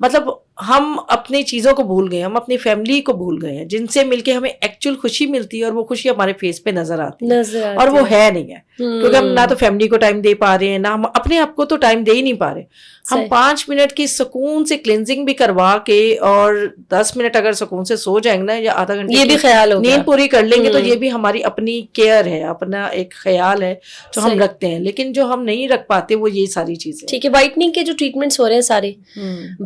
مطلب ہم اپنی چیزوں کو بھول گئے, ہم اپنی فیملی کو بھول گئے ہیں, جن سے مل کے ہمیں ایکچوئل خوشی ملتی ہے, اور وہ خوشی ہمارے فیس پہ نظر آتی ہے, اور وہ ہے نہیں ہے, کیونکہ ہم نہ تو فیملی کو ٹائم دے پا رہے ہیں, نہ ہم اپنے آپ کو تو ٹائم دے ہی نہیں پا رہے. ہم 5 منٹ کی سکون سے کلینزنگ بھی کروا کے اور 10 منٹ اگر سکون سے سو جائیں گے نا, یا آدھا گھنٹے یہ بھی خیال ہو نیند پوری کر لیں گے, تو یہ بھی ہماری اپنی کیئر ہے, اپنا ایک خیال ہے جو ہم رکھتے ہیں. لیکن جو ہم نہیں رکھ پاتے وہ یہ ساری چیزیں. ٹھیک ہے, وائٹننگ کے جو ٹریٹمنٹس ہو رہے ہیں سارے,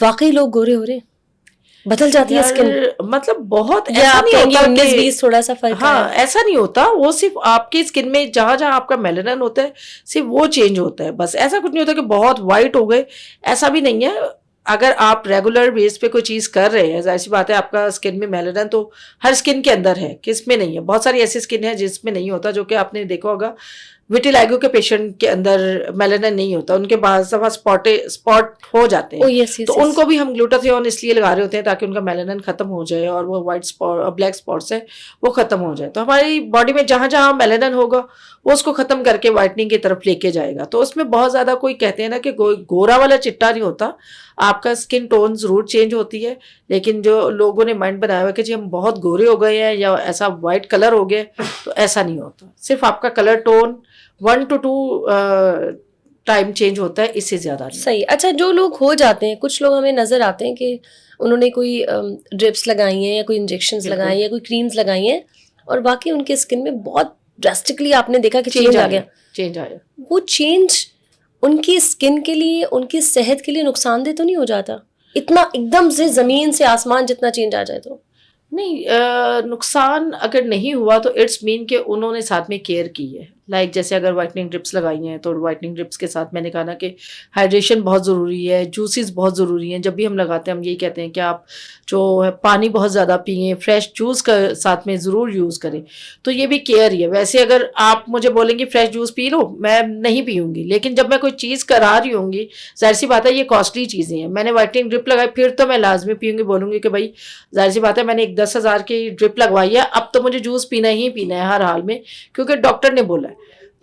واقعی لوگ گورے ہو رہے ہیں, بدل جاتی ہے اسکن, مطلب بہت یا ایسا آپ نہیں کہیں گے ہوتا 19-20 تھوڑا سا فرق ہے؟ ہاں, ایسا نہیں ہوتا. وہ صرف آپ کی اسکن میں جہاں جہاں آپ کا میلنن ہوتا ہے صرف وہ چینج ہوتا ہے بس. ایسا کچھ نہیں ہوتا کہ بہت وائٹ ہو گئے, ایسا بھی نہیں ہے. اگر آپ ریگولر بیس پہ کوئی چیز کر رہے ہیں, ظاہر سی بات ہے آپ کا اسکن میں میلنن تو ہر اسکن کے اندر ہے, کس میں نہیں ہے. بہت ساری ایسی اسکن ہے جس میں نہیں ہوتا, جو کہ آپ نے دیکھا ہوگا ویٹیلائگو کے پیشنٹ کے اندر میلنن نہیں ہوتا, ان کے بعض دفعہ اسپاٹ ہو جاتے ہیں, تو ان کو بھی ہم گلوٹاتھیون اس لیے لگا رہے ہوتے ہیں تاکہ ان کا میلنن ختم ہو جائے اور وہ وائٹ بلیک اسپاٹس ہے وہ ختم ہو جائے. تو ہماری باڈی میں جہاں جہاں میلنن ہوگا وہ اس کو ختم کر کے وائٹننگ کی طرف لے کے جائے گا. تو اس میں بہت زیادہ کوئی کہتے ہیں نا کہ گورا والا چٹا نہیں ہوتا, آپ کا اسکن ٹون ضرور چینج ہوتی ہے. لیکن جو لوگوں نے مائنڈ بنایا ہوا کہ جی ہم بہت گورے ہو گئے ہیں یا ایسا وائٹ کلر ہو گیا, تو ایسا نہیں ہوتا. صرف آپ کا colour tone 1 to 2 time change ہوتا ہے, اس سے زیادہ نہیں. صحیح. اچھا, جو لوگ ہو جاتے ہیں, کچھ لوگ ہمیں نظر آتے ہیں کہ انہوں نے کوئی ڈرپس لگائی ہیں یا کوئی انجیکشنز لگائی ہیں یا کوئی کریمز لگائی ہیں, اور واقعی ان کے اسکن میں بہت ڈراسٹکلی آپ نے دیکھا کہ چینج آ گیا. چینج آیا. وہ چینج ان کی اسکن کے لیے, ان کی صحت کے لیے نقصان دہ تو نہیں ہو جاتا اتنا ایک دم سے زمین سے آسمان جتنا چینج آ جائے؟ تو نہیں, نقصان اگر نہیں ہوا تو اٹس مین کہ انہوں نے ساتھ میں کیئر کی ہے. لائک جیسے اگر وائٹننگ ڈرپس لگائی ہیں تو وائٹننگ ڈرپس کے ساتھ میں نے کہا نا کہ ہائیڈریشن بہت ضروری ہے, جوسز بہت ضروری ہیں. جب بھی ہم لگاتے ہیں ہم یہی کہتے ہیں کہ آپ جو ہے پانی بہت زیادہ پئیں, فریش جوس کا ساتھ میں ضرور یوز کریں. تو یہ بھی کیئر ہی ہے. ویسے اگر آپ مجھے بولیں گے فریش جوس پی لو, میں نہیں پیوں گی, لیکن جب میں کوئی چیز کرا رہی ہوں گی, ظاہر سی بات ہے یہ کاسٹلی چیزیں ہیں, میں نے وائٹننگ ڈرپ لگائی پھر تو میں لازمی پیوں گی, بولوں گی کہ بھائی ظاہر سی بات ہے میں نے ایک 10,000 کی ڈرپ لگوائی ہے, اب تو مجھے جوس پینا ہی پینا ہے ہر حال میں, کیونکہ ڈاکٹر نے بولا ہے.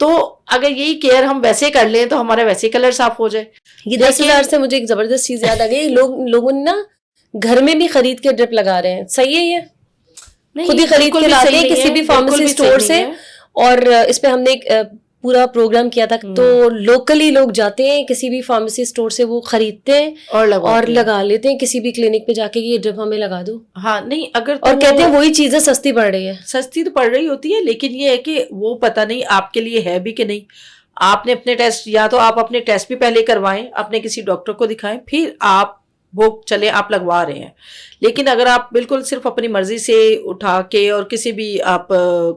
تو اگر یہی کیئر ہم ویسے کر لیں تو ہمارا ویسے کلر صاف ہو جائے. یہ 10,000 سے مجھے ایک زبردست چیز یاد آ گئی, لوگوں نے نا گھر میں بھی خرید کے ڈرپ لگا رہے ہیں. صحیح ہے, یہ خود ہی خرید کے لاتے ہیں کسی بھی فارمیسی اسٹور سے, اور اس پہ ہم نے ایک پورا پروگرام کیا تھا. تو لوکلی لوگ جاتے ہیں کسی بھی فارمیسی اسٹور سے, وہ خریدتے ہیں اور لگا لیتے ہیں کسی بھی کلینک پہ جا کے یہ ڈرپ ہمیں لگا دو. ہاں نہیں, اگر اور کہتے ہیں وہی چیزیں سستی پڑ رہی ہے. سستی تو پڑ رہی ہوتی ہے, لیکن یہ ہے کہ وہ پتہ نہیں آپ کے لیے ہے بھی کہ نہیں. آپ نے اپنے ٹیسٹ, یا تو آپ اپنے ٹیسٹ بھی پہلے کروائیں, اپنے کسی ڈاکٹر کو دکھائیں, پھر آپ وہ چلے آپ لگوا رہے ہیں. لیکن اگر آپ بالکل صرف اپنی مرضی سے اٹھا کے اور کسی بھی آپ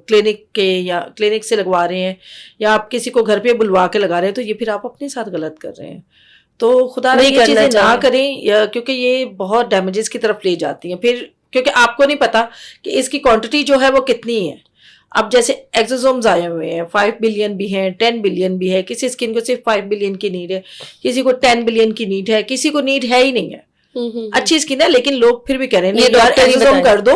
کلینک سے لگوا رہے ہیں, یا آپ کسی کو گھر پہ بلوا کے لگا رہے ہیں, تو یہ پھر آپ اپنے ساتھ غلط کر رہے ہیں. تو خدا رہے یہ چیزیں نہ کریں, کیونکہ یہ بہت ڈیمیجز کی طرف لے جاتی ہیں پھر, کیونکہ آپ کو نہیں پتا کہ اس کی کوانٹٹی جو ہے وہ کتنی ہے. اب جیسے ایکزوسومز آئے ہوئے ہیں, 5 بلین بھی ہیں, 10 بلین بھی ہے. کسی اسکن کو صرف 5 بلین کی نیڈ ہے, کسی کو 10 بلین کی نیڈ ہے, کسی کو نیڈ ہے ہی نہیں ہے. اچھی اسکن ہے لیکن لوگ پھر بھی کہہ رہے ہیں یار ایکزوسوم کر دو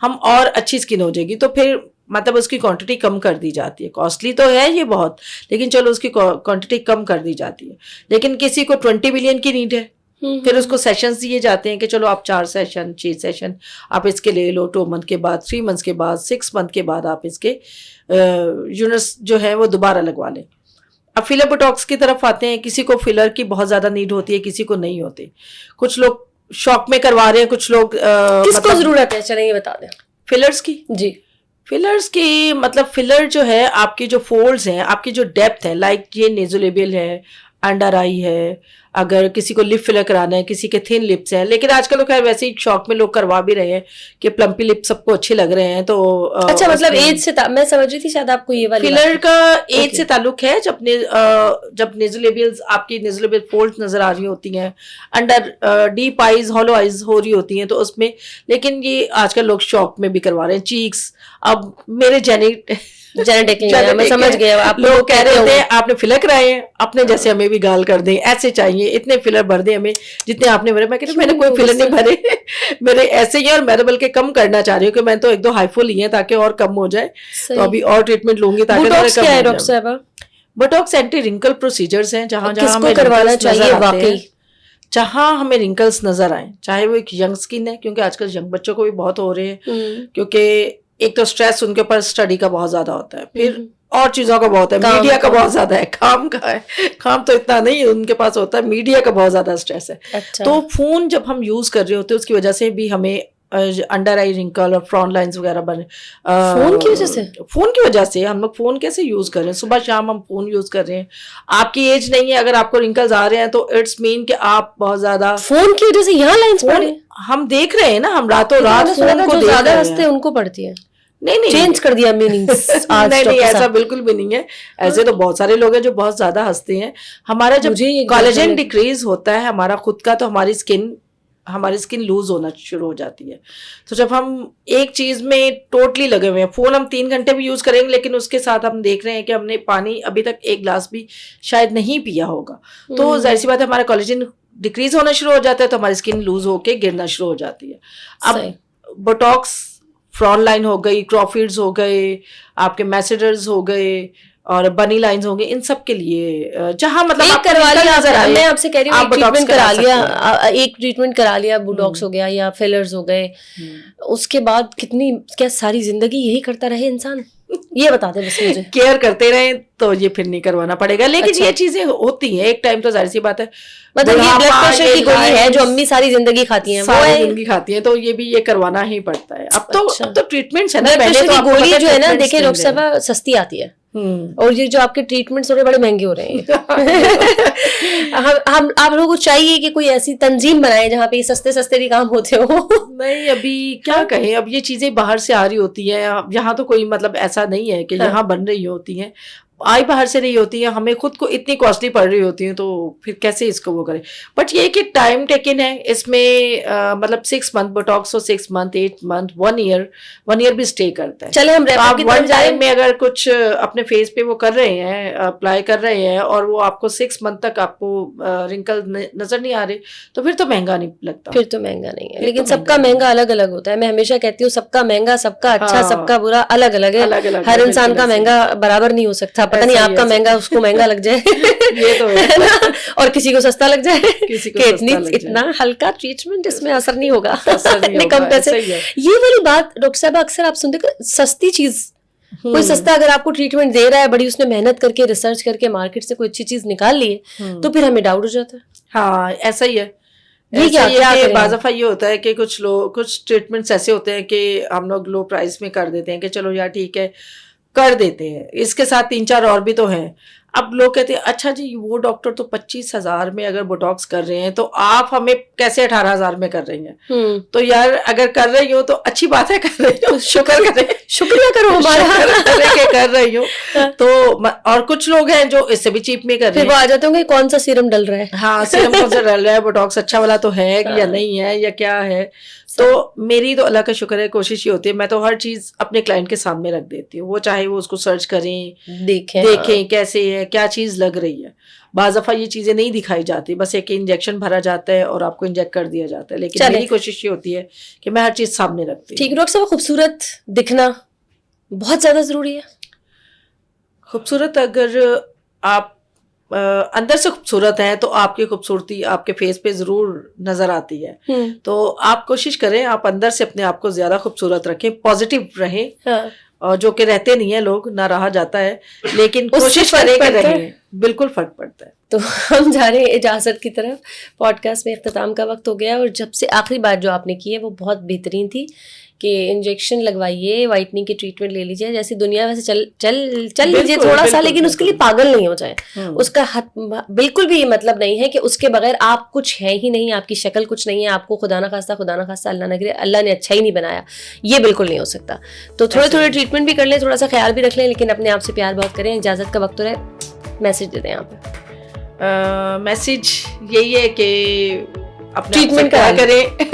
ہم اور اچھی اسکن ہو جائے گی, تو پھر مطلب اس کی کوانٹٹی کم کر دی جاتی ہے. کاسٹلی تو ہے یہ بہت, لیکن چلو اس کی کوانٹٹی کم کر دی جاتی ہے. لیکن کسی کو 20 بلین کی نیڈ ہے, پھر اس کو سیشنز دیے جاتے ہیں کہ چلو آپ 4 سیشن 6 سیشن آپ اس کے لے لو, 2 منتھ کے بعد, 3 منتھس کے بعد, 6 منتھ کے بعد آپ اس کے یونٹس جو ہے وہ دوبارہ لگوا لیں. اب فلر بوٹاکس کی طرف آتے ہیں. کسی کو فلر کی بہت زیادہ نیڈ ہوتی ہے, کسی کو نہیں ہوتی. کچھ لوگ شوق میں کروا رہے ہیں, کچھ لوگ کس کو ضرورت ہے, چلیں یہ بتا دیں. فلرز کی, جی فلرز کی مطلب فلر جو ہے آپ کی جو فولڈز ہیں, آپ کی جو ڈیپتھ ہے, لائک یہ نیزولیبل ہے, انڈر آئی ہے, اگر کسی کو لپ فلر کرانا ہے, کسی کے تھن لپس ہیں. لیکن آج کل تو خیر ویسے ہی شوق میں لوگ کروا بھی رہے ہیں کہ پلمپی لپ سب کو اچھے لگ رہے ہیں. تو اچھا مطلب ایج سے میں سمجھ رہی تھی شاید آپ کو یہ والی فلر کا ایج سے تعلق ہے. جب نیزولیبلز آپ کی نیزولیبل فولڈ نظر آ رہی ہوتی ہیں, انڈر ڈیپ آئیز ہالو آئیز ہو رہی ہوتی ہیں, تو اس میں, لیکن یہ آج کل لوگ شوق میں بھی کروا رہے ہیں. چیکس, اب میرے جینیٹکلی میں سمجھ گیا, آپ لوگ کہہ رہے ہوتے ہیں آپ نے فلر کرائے ہیں, اپنے جیسے ہمیں بھی گال کر دیں, ایسے چاہیے, اتنے فلر بھر دیں ہمیں جتنے آپ نے بھرے. میں کہتی ہوں میں نے کوئی فلر نہیں بھرے, میرے ایسے ہی, اور میں تو بلکہ کم کرنا چاہ رہی ہوں کہ میں تو 1-2 ہائی فل ہی ہیں تاکہ اور کم ہو جائے. تو ابھی اور ٹریٹمنٹ لوں گی تاکہ. بوٹاکس اینٹی رنکل پروسیجرز ہیں, جہاں ہمیں کروانا چاہیے واقعی. جہاں ہمیں رنکلس نظر آئیں, چاہے وہ ایک ینگ اسکن ہے, کیونکہ آج کل ینگ بچوں کو بھی بہت ہو رہے ہیں, کیونکہ ایک تو اسٹریس ان کے اوپر اسٹڈی کا بہت زیادہ ہوتا ہے, پھر اور چیزوں کا بہت ہے, میڈیا کا بہت زیادہ ہے, کام کا ہے, کام تو اتنا نہیں ان کے پاس ہوتا ہے, میڈیا کا بہت زیادہ اسٹریس ہے. تو فون جب ہم یوز کر رہے ہوتے ہیں اس کی وجہ سے بھی ہمیں انڈر آئی رنکل اور فرونٹ لائنز وغیرہ بنے. فون کی وجہ سے, فون کی وجہ سے ہم لوگ فون کیسے یوز کر رہے ہیں, صبح شام ہم فون یوز کر رہے ہیں. آپ کی ایج نہیں ہے, اگر آپ کو رنکلز آ رہے ہیں تو اٹس مین کہ آپ بہت زیادہ فون کی وجہ سے یہاں لائنز پڑ رہی ہیں. ہم دیکھ رہے ہیں نا, ہم راتوں رات فون کو زیادہ ہنستے ان کو پڑتی ہے. نہیں چینج کر دیا میننگز. نہیں ایسا بالکل بھی نہیں ہے. ایسے تو بہت سارے لوگ ہیں جو بہت زیادہ ہنستے ہیں. ہمارا جب کولیجن ڈیکریز ہوتا ہے ہمارا خود کا, تو ہماری اسکن لوز ہونا شروع ہو جاتی ہے. تو جب ہم ایک چیز میں ٹوٹلی لگے ہوئے ہیں, فون ہم 3 گھنٹے بھی یوز کریں گے لیکن اس کے ساتھ ہم دیکھ رہے ہیں کہ ہم نے پانی ابھی تک 1 گلاس بھی شاید نہیں پیا ہوگا, تو ظاہر سی بات ہے ہمارا کولیجن ڈیکریز ہونا شروع ہو جاتا ہے, تو ہماری اسکن لوز ہو کے گرنا شروع ہو جاتی ہے. اب بوٹاکس, فرونٹ لائن ہو گئی, کرافٹس ہو گئے, آپ کے میسیڈرز ہو گئے اور بنی لائنز ہوں گے, ان سب کے لیے جہاں مطلب کروا لیا. میں آپ سے کہہ رہی ہوں ٹریٹمنٹ کرا لیا, ایک ٹریٹمنٹ کرا لیا, بوٹاکس ہو گیا یا فلرز ہو گئے, اس کے بعد کیا ساری زندگی یہی کرتا رہے انسان؟ یہ بتا دیں بس مجھے. کیئر کرتے رہیں تو یہ پھر نہیں کروانا پڑے گا, لیکن یہ چیزیں ہوتی ہیں ایک ٹائم, تو ظاہر سی بات ہے. مطلب یہ بلڈ پریشر کی گولی ہے جو امی ساری زندگی کھاتی ہیں, ساری زندگی کھاتی ہیں, تو یہ بھی یہ کروانا ہی پڑتا ہے. اب تو ٹریٹمنٹس ہیں نا, بلڈ پریشر کی گولی جو ہے نا, دیکھیں ڈاکٹر صاحبہ سستی آتی ہے, اور یہ جو آپ کے ٹریٹمنٹس تھوڑے بڑے مہنگے ہو رہے ہیں. آپ لوگوں کو چاہیے کہ کوئی ایسی تنظیم بنائے جہاں پہ سستے سستے بھی کام ہوتے ہو. نہیں ابھی کیا کہیں, اب یہ چیزیں باہر سے آ رہی ہوتی ہیں, یہاں تو کوئی مطلب ایسا نہیں ہے کہ یہاں بن رہی ہوتی ہیں, آئی باہر سے نہیں ہوتی ہیں, ہمیں خود کو اتنی کاسٹلی پڑ رہی ہوتی ہیں, تو پھر کیسے اس کو وہ کریں. بٹ یہ کہ ٹائم ٹیکن ہے اس میں, مطلب 6 month Botox, 6 month 8 month 1 year بھی اسٹے کرتا ہے. چلے ہم آپ ون ٹائم میں اگر کچھ اپنے فیس پہ وہ کر رہے ہیں, اپلائی کر رہے ہیں, اور وہ آپ کو 6 منتھ تک آپ کو رنکل نظر نہیں آ رہے, تو پھر تو مہنگا نہیں لگتا. پھر تو مہنگا نہیں ہے, لیکن سب کا مہنگا الگ الگ ہوتا ہے. میں ہمیشہ کہتی ہوں سب کا مہنگا, سب کا اچھا, سب کا برا الگ الگ ہے. ہر انسان کا مہنگا برابر نہیں ہو سکتا. پتہ نہیں آپ کا مہنگا اس کو مہنگا لگ جائے یہ تو ہے, اور کسی کو سستا لگ جائے, کہ اتنا ہلکا ٹریٹمنٹ اس میں اثر نہیں ہوگا, کم پیسے. یہ والی بات ڈاکٹر صاحب اکثر آپ سنتے, سستی چیز, کوئی سستا اگر آپ کو ٹریٹمنٹ دے رہا ہے, بڑی اس نے محنت کر کے ریسرچ کر کے مارکیٹ سے کوئی اچھی چیز نکال لی ہے, تو پھر ہمیں ڈاؤٹ ہو جاتا ہے. ہاں ایسا ہی ہے. بعض دفعہ یہ ہوتا ہے کہ کچھ ٹریٹمنٹس ایسے ہوتے ہیں کہ ہم لوگ لو پرائز میں کر دیتے ہیں کہ چلو یار ٹھیک ہے کر دیتے ہیں, اس کے ساتھ 3-4 اور بھی تو ہیں. اب لوگ کہتے ہیں اچھا جی وہ ڈاکٹر تو 25,000 میں اگر بوٹاکس کر رہے ہیں, تو آپ ہمیں کیسے 18,000 میں کر رہی ہیں؟ تو یار اگر کر رہی ہو تو اچھی بات ہے, کر رہی ہو, شکر کریں, شکریہ کرو ہمارا کر رہی ہو. تو اور کچھ لوگ ہیں جو اس سے بھی چیپ میں کر رہے ہیں, وہ آ جاتے ہوں گے کون سا سیرم ڈل رہا ہے. ہاں سیرم کون سا ڈل رہا ہے, بوٹاکس اچھا والا تو ہے یا نہیں ہے یا کیا ہے. تو میری تو اللہ کا شکر ہے کوشش یہ ہوتی ہے, میں تو ہر چیز اپنے کلائنٹ کے سامنے رکھ دیتی ہوں, وہ چاہے وہ اس کو سرچ کریں, دیکھیں کیسے ہے, کیا چیز لگ رہی ہے. بعض دفعہ یہ چیزیں نہیں دکھائی جاتی, بس ایک انجیکشن بھرا جاتا ہے اور آپ کو انجیکٹ کر دیا جاتا ہے, لیکن میری کوشش یہ ہوتی ہے کہ میں ہر چیز سامنے رکھتی ہوں. ٹھیک. ڈاکٹر صاحب خوبصورت دکھنا بہت زیادہ ضروری ہے. خوبصورت اگر آپ اندر سے خوبصورت ہیں تو آپ کی خوبصورتی آپ کے فیس پہ ضرور نظر آتی ہے. تو آپ کوشش کریں آپ اندر سے اپنے آپ کو زیادہ خوبصورت رکھیں, پازیٹیو رہیں, اور جو کہ رہتے نہیں ہیں لوگ, نہ رہا جاتا ہے, لیکن کوشش کریں کہ رہیں. بالکل فرق پڑتا ہے. تو ہم جا رہے ہیں اجازت کی طرف. پوڈ کاسٹ میں اختتام کا وقت ہو گیا, اور جب سے آخری بات جو آپ نے کی ہے وہ بہت بہترین تھی کہ انجیکشن لگوائیے, وائٹنگ کی ٹریٹمنٹ لے لیجیے, جیسے دنیا ویسے چل لیجیے تھوڑا سا, لیکن اس کے لیے پاگل نہیں ہو جائیں. اس کا بالکل بھی یہ مطلب نہیں ہے کہ اس کے بغیر آپ کچھ ہے ہی نہیں, آپ کی شکل کچھ نہیں ہے, آپ کو خدا نہ خواستہ اللہ نہ کرے اللہ نے اچھا ہی نہیں بنایا, یہ بالکل نہیں ہو سکتا. تو تھوڑے ٹریٹمنٹ بھی کر لیں, تھوڑا سا خیال بھی رکھ لیں, لیکن اپنے آپ سے پیار بہت کریں. اجازت کا وقت ہو رہا ہے, میسج دے دیں یہاں پہ. میسج یہی ہے کہ ٹریٹمنٹ کریں,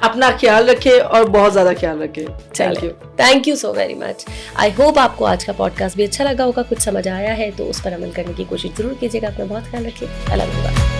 اپنا خیال رکھے اور بہت زیادہ خیال رکھے. Thank you so very much. I hope آپ کو آج کا پوڈ کاسٹ بھی اچھا لگا ہوگا, کچھ سمجھ آیا ہے تو اس پر عمل کرنے کی کوشش ضرور کیجیے گا. اپنا بہت خیال رکھیے. اللہ حافظ.